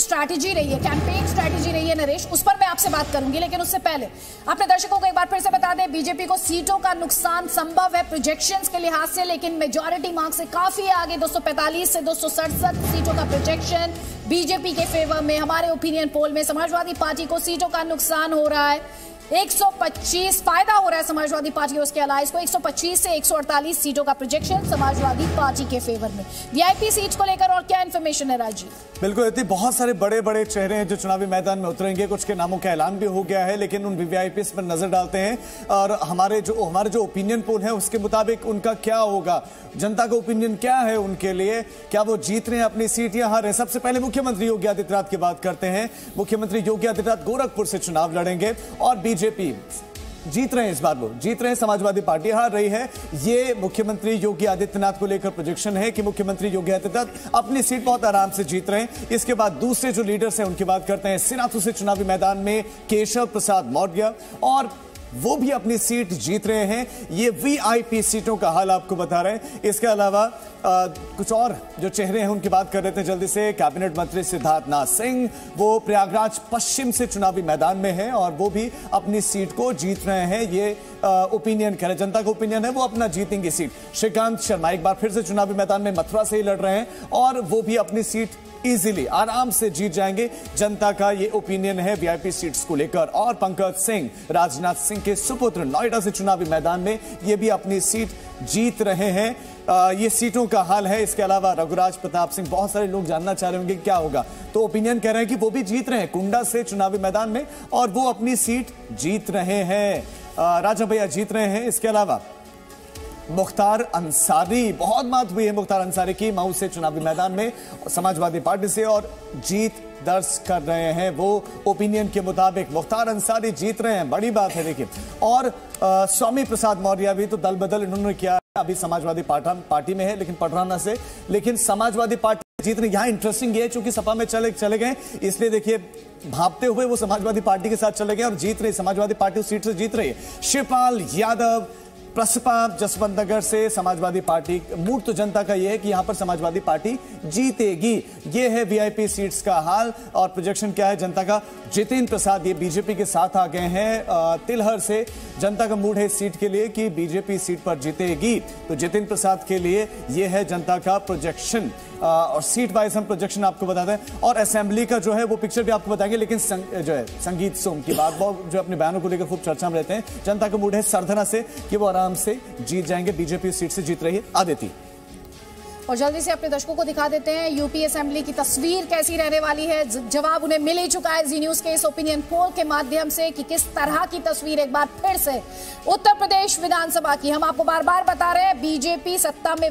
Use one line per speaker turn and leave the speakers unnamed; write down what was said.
Strategy रही है, campaign strategy रही है नरेश, उस पर मैं आपसे बात करूंगी, लेकिन उससे पहले अपने दर्शकों को एक बार फिर से बता दें, बीजेपी को सीटों का नुकसान संभव है प्रोजेक्शंस के लिहाज से, लेकिन मेजॉरिटी मार्क्स से काफी आगे 245 से 267 सीटों का प्रोजेक्शन बीजेपी के फेवर में। हमारे ओपिनियन पोल में समाजवादी पार्टी को सीटों का नुकसान हो रहा है, 125 फायदा हो रहा है समाजवादी पार्टी और उसके अलायंस को। 125 से 148 सीटों का प्रोजेक्शन समाजवादी पार्टी के फेवर में। वीआईपी सीट को लेकर और क्या इंफॉर्मेशन है राजीव? बिल्कुल,
इतनी बहुत सारे बड़े बड़े चेहरे हैं जो चुनावी मैदान में उतरेंगे, कुछ के नामों का ऐलान भी हो गया है, लेकिन उन वीआईपी पर नजर डालते हैं और हमारे जो ओपिनियन पोल है उसके मुताबिक उनका क्या होगा, जनता का ओपिनियन क्या है उनके लिए, क्या वो जीत रहे हैं अपनी सीट या हार रहे? सबसे पहले मुख्यमंत्री योगी आदित्यनाथ की बात करते हैं। मुख्यमंत्री योगी आदित्यनाथ गोरखपुर से चुनाव लड़ेंगे और बीजेपी जीत रहे हैं, इस बार वो जीत रहे हैं, समाजवादी पार्टी हार रही है। ये मुख्यमंत्री योगी आदित्यनाथ को लेकर प्रोजेक्शन है कि मुख्यमंत्री योगी आदित्यनाथ अपनी सीट बहुत आराम से जीत रहे हैं। इसके बाद दूसरे जो लीडर्स हैं उनकी बात करते हैं। सिनाथू से चुनावी मैदान में केशव प्रसाद मौर्य, और वो भी अपनी सीट जीत रहे हैं। ये वीआईपी सीटों का हाल आपको बता रहे हैं। इसके अलावा कुछ और जो चेहरे हैं उनकी बात कर रहे थे जल्दी से। कैबिनेट मंत्री सिद्धार्थ नाथ सिंह, वो प्रयागराज पश्चिम से चुनावी मैदान में हैं और वो भी अपनी सीट को जीत रहे हैं। ये ओपिनियन कह रहे, जनता का ओपिनियन है, वो अपना जीतेंगे सीट। श्रीकांत शर्मा एक बार फिर से चुनावी मैदान में मथुरा से ही लड़ रहे हैं और वो भी अपनी सीट इजीली आराम से जीत जाएंगे। जनता का ये ओपिनियन है वीआईपी सीट्स को लेकर। और पंकज सिंह, राजनाथ सिंह के सुपुत्र, नोएडा से चुनावी मैदान में ये भी अपनी सीट जीत रहे हैं। ये सीटों का हाल है। इसके अलावा रघुराज प्रताप सिंह, बहुत सारे लोग जानना चाह रहे होंगे क्या होगा, तो ओपिनियन कह रहे हैं कि वो भी जीत रहे हैं कुंडा से चुनावी मैदान में और वो अपनी सीट जीत रहे हैं। राजा भैया जीत रहे हैं। इसके अलावा मुख्तार अंसारी, बहुत बात हुई है मुख्तार अंसारी की मऊ से चुनावी मैदान में समाजवादी पार्टी से और जीत दर्ज कर रहे हैं। वो ओपिनियन के मुताबिक मुख्तार अंसारी जीत रहे हैं, बड़ी बात है देखिए। और स्वामी प्रसाद मौर्य भी तो दल बदल इन्होंने किया, अभी समाजवादी पार्टी में है लेकिन पटराना से, लेकिन समाजवादी पार्टी जीत रही। यहाँ इंटरेस्टिंग ये है चूंकि सपा में चले गए, इसलिए देखिए भापते हुए वो समाजवादी पार्टी के साथ चले गए और जीत रही, समाजवादी पार्टी उस सीट से जीत रही है। शिवपाल यादव प्रसपा जसवंत नगर से समाजवादी पार्टी, मूड तो जनता का यह है कि यहां पर समाजवादी पार्टी जीतेगी। यह है वीआईपी सीट्स का हाल और प्रोजेक्शन क्या है जनता का। जितेंद्र प्रसाद ये बीजेपी के साथ आ गए हैं तिलहर से। जनता का मूड है इस सीट के लिए कि बीजेपी सीट पर जीतेगी, तो जितेंद्र प्रसाद के लिए यह है जनता का प्रोजेक्शन। और सीट वाइज हम प्रोजेक्शन आपको बताते हैं और असेंबली का जो है वो पिक्चर भी आपको बताएंगे। लेकिन जो है संगीत सोम की बात, वो जो अपने बयानों को लेकर खूब चर्चा में रहते हैं। जनता का मूड है सरधना से कि वो आराम से जीत जाएंगे, बीजेपी सीट से जीत रही है। आदिति
और जल्दी से अपने दर्शकों को दिखा देते हैं यूपी असेंबली की तस्वीर कैसी रहने वाली है। जवाब उन्हें मिल ही चुका है जी न्यूज के इस ओपिनियन पोल के माध्यम से कि किस तरह की तस्वीर एक बार फिर से उत्तर प्रदेश विधानसभा की। हम आपको बार बार बता रहे हैं बीजेपी सत्ता में